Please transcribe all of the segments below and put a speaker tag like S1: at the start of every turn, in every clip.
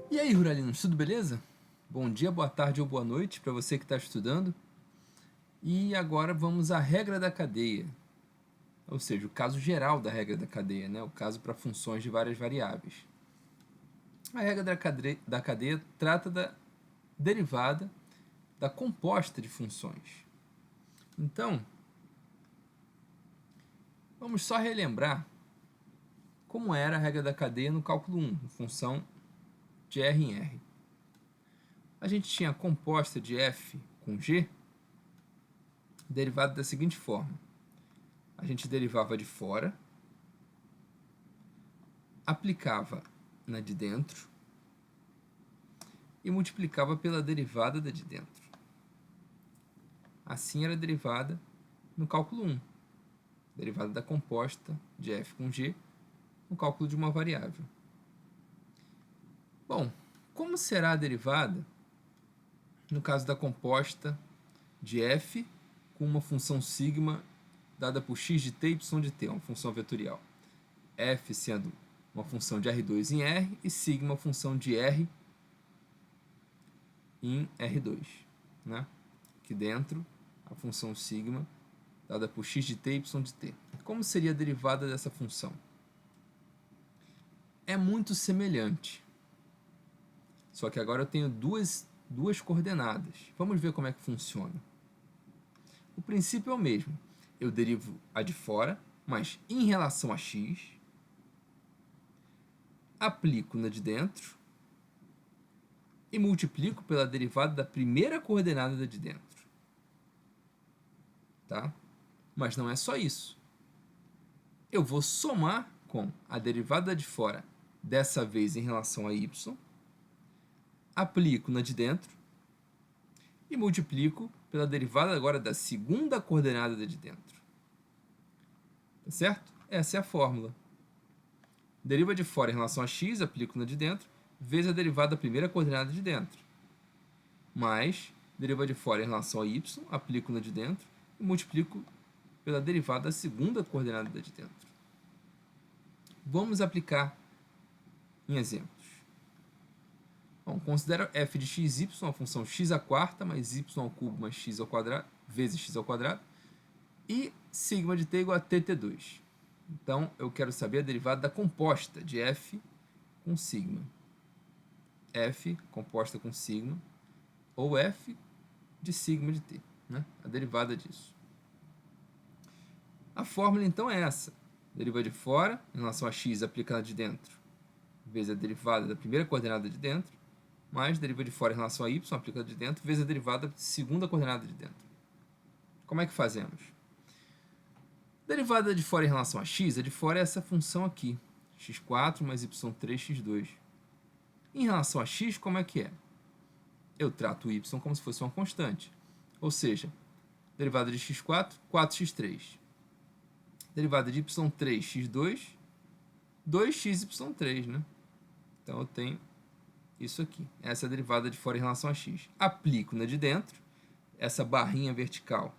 S1: E aí, Ruralinos, tudo beleza? Bom dia, boa tarde ou boa noite para você que está estudando. E agora vamos à regra da cadeia, ou seja, o caso geral da regra da cadeia, né? O caso para funções de várias variáveis. A regra da cadeia trata da derivada da composta de funções. Então, vamos só relembrar como era a regra da cadeia no cálculo 1, função de R em R. A gente tinha a composta de f com g derivada da seguinte forma: a gente derivava de fora, aplicava na de dentro e multiplicava pela derivada da de dentro. Assim era a derivada no cálculo 1, derivada da composta de f com g no cálculo de uma variável. Bom, como será a derivada no caso da composta de f com uma função sigma dada por x de t e y de t, uma função vetorial? F sendo uma função de R2 em R e sigma uma função de R em R2, né? Aqui dentro, a função sigma dada por x de t e y de t. Como seria a derivada dessa função? É muito semelhante, só que agora eu tenho duas coordenadas. Vamos ver como é que funciona. O princípio é o mesmo. Eu derivo a de fora, mas em relação a x, aplico na de dentro e multiplico pela derivada da primeira coordenada da de dentro. Tá? Mas não é só isso. Eu vou somar com a derivada de fora, dessa vez em relação a y, aplico na de dentro e multiplico pela derivada agora da segunda coordenada da de dentro. Tá certo? Essa é a fórmula. Deriva de fora em relação a x, aplico na de dentro, vezes a derivada da primeira coordenada de dentro. Mais, deriva de fora em relação a y, aplico na de dentro e multiplico pela derivada da segunda coordenada da de dentro. Vamos aplicar em exemplos. Bom, considero f de xy uma função x à quarta mais y ao cubo mais x ao quadrado, vezes x ao quadrado, e sigma de t igual a tt2. Então, eu quero saber a derivada da composta de f com sigma. F composta com sigma, ou f de sigma de t, né? A derivada disso. A fórmula, então, é essa. Deriva de fora, em relação a x, aplica na de dentro, vezes a derivada da primeira coordenada de dentro, mais deriva de fora em relação a y, aplica de dentro, vezes a derivada da segunda coordenada de dentro. Como é que fazemos? Derivada de fora em relação a x, a de fora é essa função aqui, x4 mais y3, x2. Em relação a x, como é que é? Eu trato o y como se fosse uma constante. Ou seja, derivada de x4, 4x3. Derivada de y3, x2, 2xy3, né? Então eu tenho isso aqui. Essa é a derivada de fora em relação a x. Aplico na de dentro. Essa barrinha vertical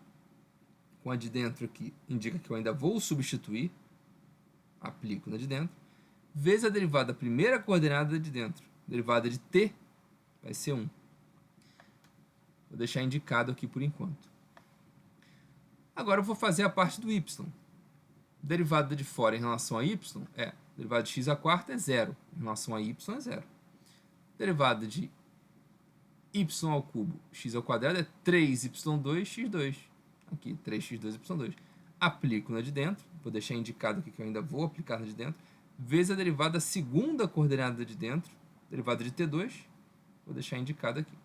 S1: com a de dentro aqui indica que eu ainda vou substituir. Aplico na de dentro. Vezes a derivada da primeira coordenada de dentro. Derivada de t vai ser 1. Vou deixar indicado aqui por enquanto. Agora eu vou fazer a parte do y. Derivada de fora em relação a y é derivada de x à quarta é 0. Em relação a y é 0. Derivada de y ao cubo x ao quadrado é 3y2 x2. Aqui, 3x2 y2. Aplico na de dentro. Vou deixar indicado aqui que eu ainda vou aplicar na de dentro. Vezes a derivada da segunda coordenada de dentro. Derivada de t2. Vou deixar indicado aqui.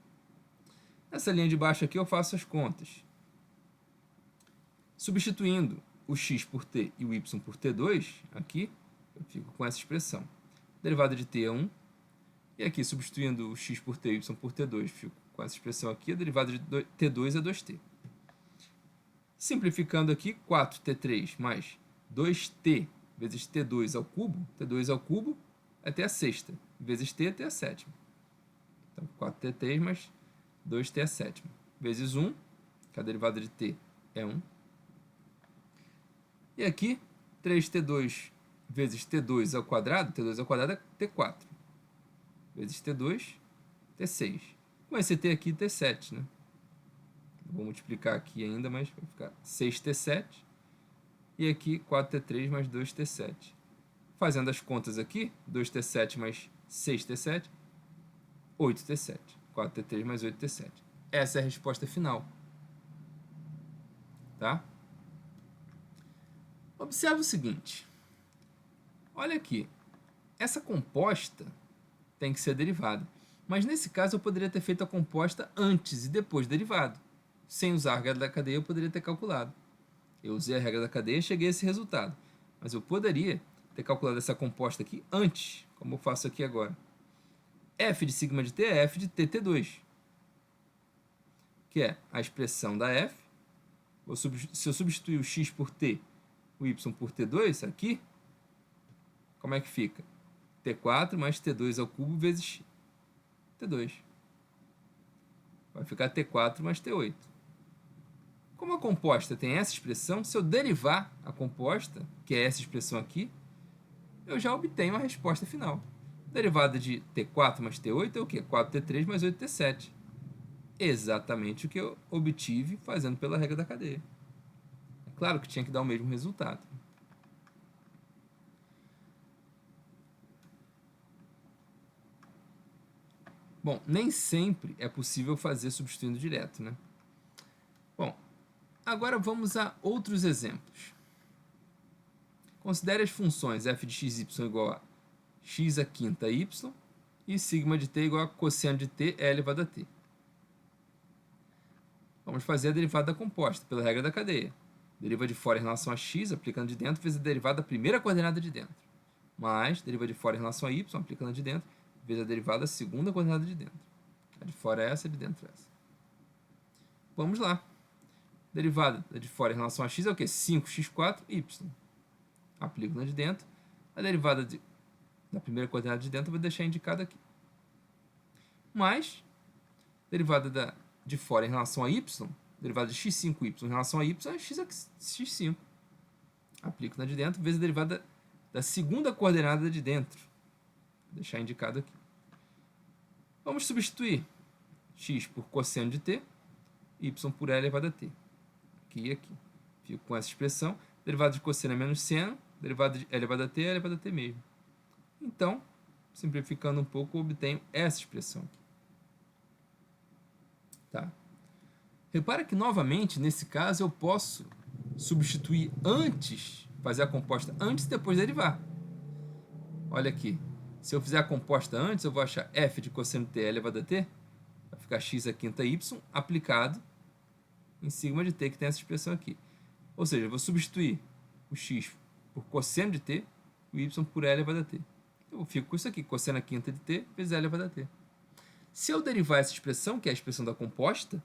S1: Nessa linha de baixo aqui eu faço as contas. Substituindo o x por t e o y por t2, aqui, eu fico com essa expressão. Derivada de t é 1. E aqui, substituindo o x por t e o y por t2, fico com essa expressão aqui. A derivada de t2 é 2t. Simplificando aqui, 4t3 mais 2t vezes t2 ao cubo. T2 ao cubo é até a sexta. Vezes t até a sétima. Então, 4t3 mais 2t a sétima. Vezes 1, que a derivada de t é 1. E aqui, 3t2 vezes t2 ao quadrado é t4. vezes T2, T6. Com esse T aqui, T7, né? Vou multiplicar aqui ainda, mas vai ficar 6T7. E aqui 4T3 mais 2T7. Fazendo as contas aqui, 2T7 mais 6T7, 8T7. 4T3 mais 8T7. Essa é a resposta final. Tá? Observe o seguinte. Olha aqui. Essa composta tem que ser derivada. Mas nesse caso eu poderia ter feito a composta antes e depois derivado. Sem usar a regra da cadeia eu poderia ter calculado. Eu usei a regra da cadeia e cheguei a esse resultado. Mas eu poderia ter calculado essa composta aqui antes, como eu faço aqui agora. F de sigma de t é F de tt2, que é a expressão da F. Se eu substituir o x por t, o y por t2 aqui, como é que fica? T4 mais t2 ao cubo vezes t2. Vai ficar t4 mais t8. Como a composta tem essa expressão, se eu derivar a composta, que é essa expressão aqui, eu já obtenho a resposta final. Derivada de t4 mais t8 é o quê? 4t3 mais 8t7. Exatamente o que eu obtive fazendo pela regra da cadeia. É claro que tinha que dar o mesmo resultado. Bom, nem sempre é possível fazer substituindo direto, né? Bom, agora vamos a outros exemplos. Considere as funções f de xy igual a x à quinta y e sigma de t igual a cosseno de t é elevado a t. Vamos fazer a derivada da composta pela regra da cadeia. Deriva de fora em relação a x, aplicando de dentro, vezes a derivada da primeira coordenada de dentro. Mais deriva de fora em relação a y, aplicando de dentro, vezes a derivada da segunda coordenada de dentro. A de fora é essa, a de dentro é essa. Vamos lá. Derivada de fora em relação a x é o quê? 5x4, y. Aplico na de dentro. A derivada da primeira coordenada de dentro eu vou deixar indicada aqui. Mais derivada de fora em relação a y, derivada de x5y em relação a y é x5. Aplico na de dentro, vezes a derivada da segunda coordenada de dentro. Vou deixar indicado aqui. Vamos substituir x por cosseno de t, y por e elevado a t. Aqui e aqui. Fico com essa expressão. Derivada de cosseno é menos seno, derivada de e elevado a t é elevado a t mesmo. Então, simplificando um pouco, eu obtenho essa expressão aqui. Tá? Repara que, novamente, nesse caso, eu posso substituir antes, fazer a composta antes e depois derivar. Olha aqui. Se eu fizer a composta antes, eu vou achar f de cosseno de t elevado a t, vai ficar x à quinta y, aplicado em sigma de t, que tem essa expressão aqui. Ou seja, eu vou substituir o x por cosseno de t, o y por e elevado a t. Eu fico com isso aqui, cosseno à quinta de t vezes e elevado a t. Se eu derivar essa expressão, que é a expressão da composta,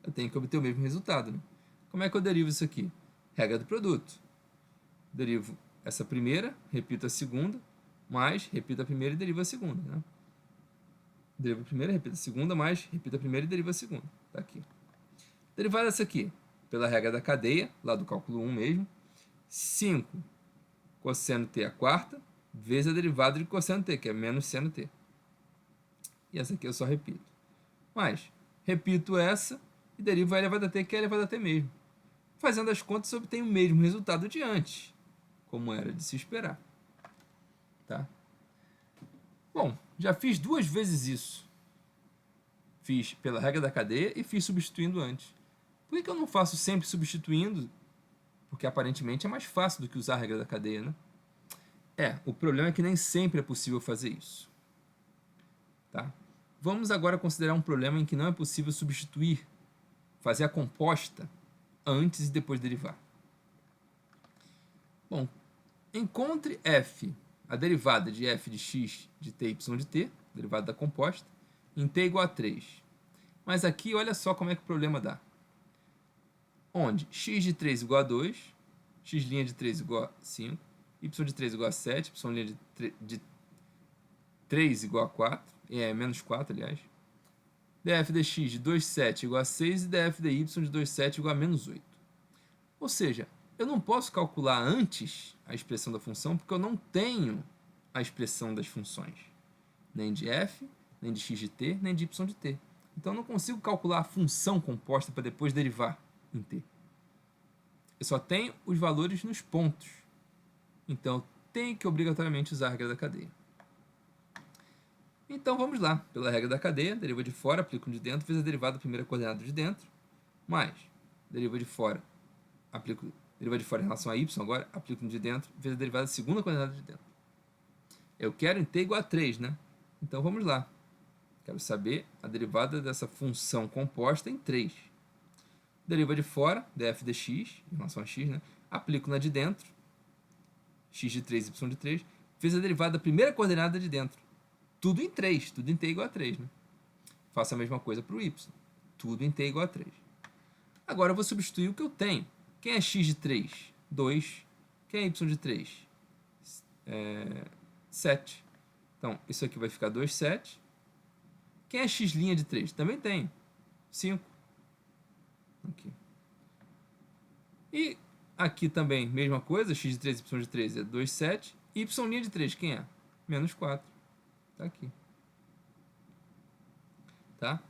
S1: eu tenho que obter o mesmo resultado, né? Como é que eu derivo isso aqui? Regra do produto. Derivo essa primeira, repito a segunda, mais repito a primeira e derivo a segunda, né? Derivo a primeira, repito a segunda, mais repito a primeira e derivo a segunda. Tá aqui. Derivada dessa aqui, pela regra da cadeia, lá do cálculo 1 mesmo, 5 cosseno t à quarta, vezes a derivada de cosseno t, que é menos seno t. E essa aqui eu só repito. Mas, repito essa e derivo a elevado a t, que é elevado a t mesmo. Fazendo as contas, eu obtenho o mesmo resultado de antes, como era de se esperar. Tá? Bom, já fiz 2 vezes isso. Fiz pela regra da cadeia e fiz substituindo antes. Por que eu não faço sempre substituindo? Porque aparentemente é mais fácil do que usar a regra da cadeia, né? O problema é que nem sempre é possível fazer isso. Tá? Vamos agora considerar um problema em que não é possível substituir, fazer a composta antes e depois derivar. Bom, encontre f, a derivada de f de x de t y de t, derivada da composta, em t igual a 3. Mas aqui, olha só como é que o problema dá. Onde x de 3 igual a 2, x' de 3 igual a 5, y de 3 igual a 7, y' de 3 igual a 4, menos 4, aliás. df dx de 2,7 igual a 6 e df dy de 2,7 igual a menos 8. Ou seja, eu não posso calcular antes a expressão da função porque eu não tenho a expressão das funções. nem de f, nem de x de t, nem de y de t. Então eu não consigo calcular a função composta para depois derivar em t. Eu só tenho os valores nos pontos. Então eu tenho que obrigatoriamente usar a regra da cadeia. Então vamos lá. Pela regra da cadeia, deriva de fora, aplico no de dentro, vezes a derivada da primeira coordenada de dentro, mais deriva de fora, aplico deriva de fora em relação a y agora, aplico no de dentro, vezes a derivada da segunda coordenada de dentro. Eu quero em t igual a 3, né? Então vamos lá. Quero saber a derivada dessa função composta em 3. Deriva de fora, df dx, em relação a x, né? Aplico na de dentro, x de 3, y de 3, vezes a derivada da primeira coordenada de dentro. Tudo em 3, tudo em t igual a 3, né? Faço a mesma coisa para o y. Tudo em t igual a 3. Agora eu vou substituir o que eu tenho. Quem é x de 3? 2. Quem é y de 3? 7. Então, isso aqui vai ficar 2, 7. Quem é x' de 3? Também tem. 5. Aqui. E aqui também, mesma coisa. X de 3, y de 3 é 2, 7. Y' de 3, quem é? Menos 4. Tá aqui. Tá?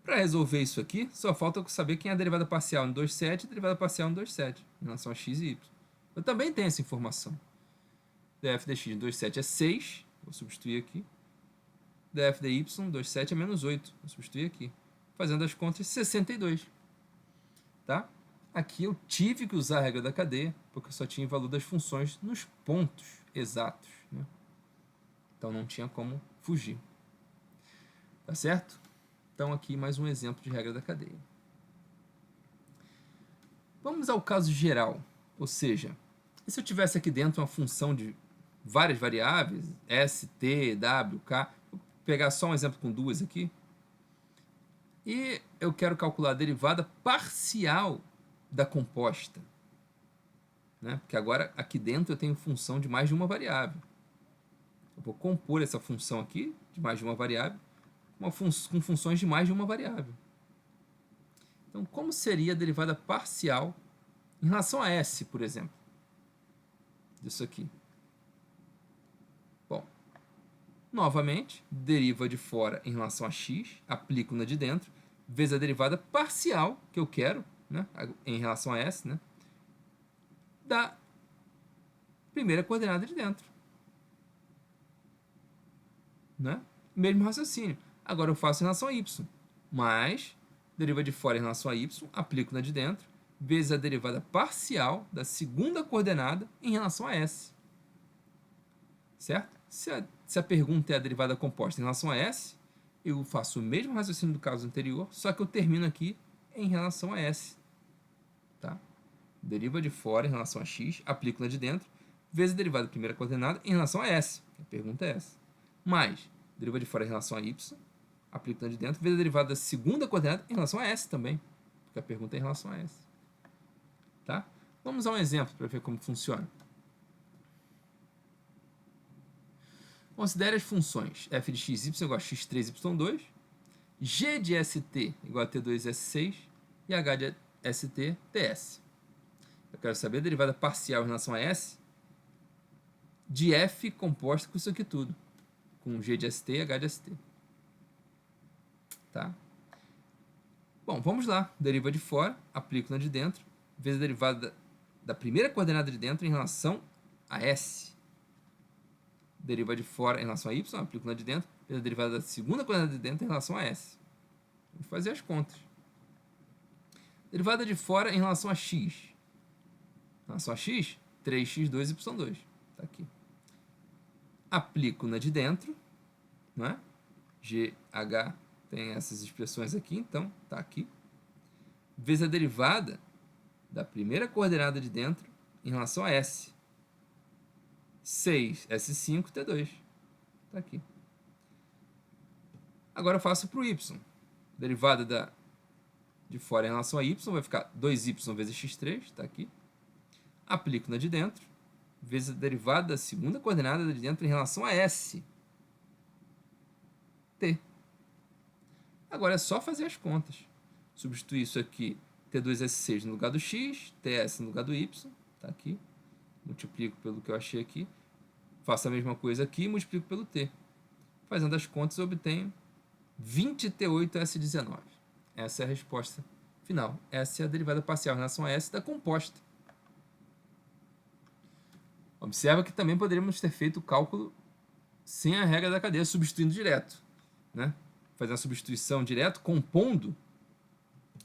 S1: Para resolver isso aqui, só falta eu saber quem é a derivada parcial no 2, 7 e a derivada parcial no 2, 7, em relação a x e y. Eu também tenho essa informação. df dx de 2, 7 é 6, vou substituir aqui. df dy, 2, 7 é menos 8, vou substituir aqui. Fazendo as contas, 62. Tá? Aqui eu tive que usar a regra da cadeia, porque eu só tinha o valor das funções nos pontos exatos, né? Então não tinha como fugir. Tá certo? Então aqui mais um exemplo de regra da cadeia. Vamos ao caso geral, ou seja, e se eu tivesse aqui dentro uma função de várias variáveis, s, t, w, k, vou pegar só um exemplo com duas aqui, e eu quero calcular a derivada parcial da composta, né? Porque agora aqui dentro eu tenho função de mais de uma variável. Eu vou compor essa função aqui de mais de uma variável com funções de mais de uma variável. Então, como seria a derivada parcial em relação a s, por exemplo? Disso aqui. Bom, novamente, deriva de fora em relação a x, aplico na de dentro, vezes a derivada parcial que eu quero, né, em relação a s, né, da primeira coordenada de dentro. Né? Mesmo raciocínio. Agora eu faço em relação a y, mais deriva de fora em relação a y, aplico na de dentro, vezes a derivada parcial da segunda coordenada em relação a s. Certo? Se a pergunta é a derivada composta em relação a s, eu faço o mesmo raciocínio do caso anterior, só que eu termino aqui em relação a s. Tá? Deriva de fora em relação a x, aplico na de dentro, vezes a derivada da primeira coordenada em relação a s. A pergunta é essa. Mais deriva de fora em relação a y, aplico na de dentro, vezes a derivada da segunda coordenada em relação a s também, porque a pergunta é em relação a s. Tá? Vamos a um exemplo para ver como funciona. Considere as funções f de x, y igual a x3, y2, g de st igual a t2, s6 e h de st, ts. Eu quero saber a derivada parcial em relação a s de f composta com isso aqui tudo, com g de st e h de st. Tá? Bom, vamos lá. Deriva de fora, aplico na de dentro, vezes a derivada da primeira coordenada de dentro em relação a s. Deriva de fora em relação a y, aplico na de dentro, vezes a derivada da segunda coordenada de dentro em relação a s. Vamos fazer as contas. Derivada de fora em relação a x. Em relação a x, 3x2, y2. Tá aqui. Aplico na de dentro, né? GH tem essas expressões aqui, então tá aqui. Vezes a derivada da primeira coordenada de dentro em relação a s. 6, S5, T2. Tá aqui. Agora eu faço para o y. Derivada de fora em relação a y vai ficar 2y vezes x3, tá aqui. Aplico na de dentro, vezes a derivada da segunda coordenada de dentro em relação a s. T. Agora é só fazer as contas. Substituir isso aqui, T2S6 no lugar do x, TS no lugar do y, tá aqui. Multiplico pelo que eu achei aqui. Faço a mesma coisa aqui e multiplico pelo t. Fazendo as contas, eu obtenho 20T8S19. Essa é a resposta final. Essa é a derivada parcial em relação a S da composta. Observa que também poderíamos ter feito o cálculo sem a regra da cadeia, substituindo direto, né? Fazendo a substituição direto, compondo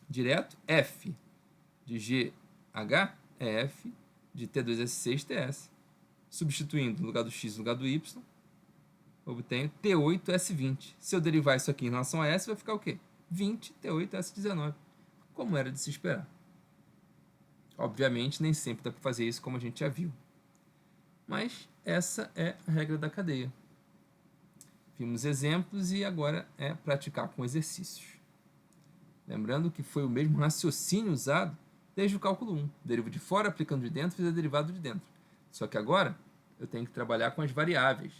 S1: direto, F de GH é F de T2S6TS. Substituindo no lugar do X no lugar do Y, obtenho T8S20. Se eu derivar isso aqui em relação a S, vai ficar o quê? 20T8S19, como era de se esperar. Obviamente, nem sempre dá para fazer isso, como a gente já viu. Mas essa é a regra da cadeia. Vimos exemplos e agora é praticar com exercícios. Lembrando que foi o mesmo raciocínio usado desde o cálculo 1. Derivo de fora, aplicando de dentro, fiz a derivada de dentro. Só que agora eu tenho que trabalhar com as variáveis,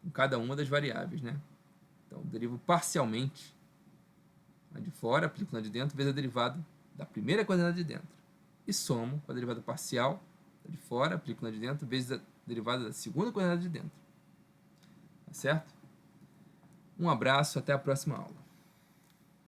S1: com cada uma das variáveis, né? Então, derivo parcialmente a de fora, aplico na de dentro, vezes a derivada da primeira coordenada de dentro. E somo com a derivada parcial da de fora, aplico na de dentro, vezes a derivada da segunda coordenada de dentro. Tá certo? Um abraço, até a próxima aula.